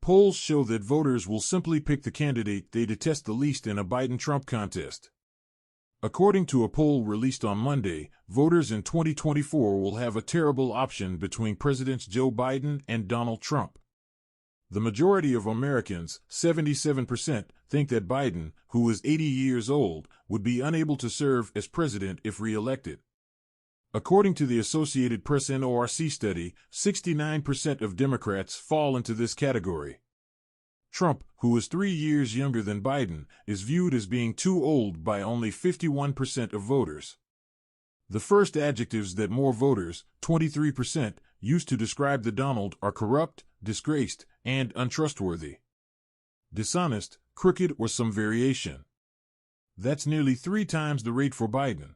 Polls show that voters will simply pick the candidate they detest the least in a Biden-Trump contest. According to a poll released on Monday, voters in 2024 will have a terrible option between Presidents Joe Biden and Donald Trump. The majority of Americans, 77%, think that Biden, who is 80 years old, would be unable to serve as president if re-elected. According to the Associated Press NORC study, 69% of Democrats fall into this category. Trump, who is 3 years younger than Biden, is viewed as being too old by only 51% of voters. The first adjectives that more voters, 23%, use to describe the Donald are corrupt, disgraced, and untrustworthy. Dishonest, crooked, or some variation. That's nearly 3 times the rate for Biden.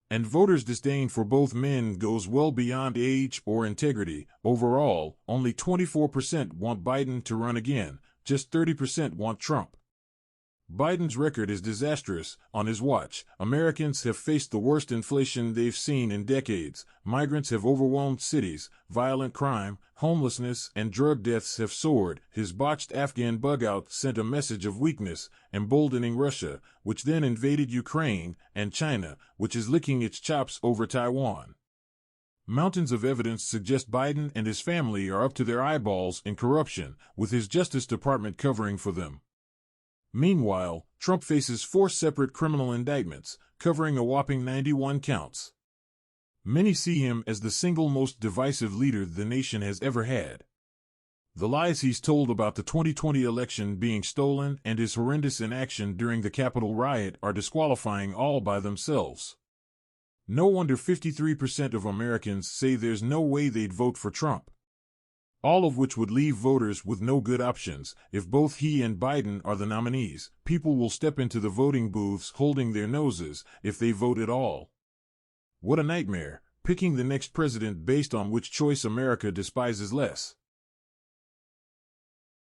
And voters' disdain for both men goes well beyond age or integrity. Overall, only 24% want Biden to run again, just 30% want Trump. Biden's record is disastrous. On his watch, Americans have faced the worst inflation they've seen in decades, migrants have overwhelmed cities, violent crime, homelessness, and drug deaths have soared. His botched Afghan bug-out sent a message of weakness, emboldening Russia, which then invaded Ukraine, and China, which is licking its chops over Taiwan. Mountains of evidence suggest Biden and his family are up to their eyeballs in corruption, with his Justice Department covering for them. Meanwhile, Trump faces 4 separate criminal indictments, covering a whopping 91 counts. Many see him as the single most divisive leader the nation has ever had. The lies he's told about the 2020 election being stolen and his horrendous inaction during the Capitol riot are disqualifying all by themselves. No wonder 53% of Americans say there's no way they'd vote for Trump. All of which would leave voters with no good options. If both he and Biden are the nominees, people will step into the voting booths holding their noses if they vote at all. What a nightmare, picking the next president based on which choice America despises less.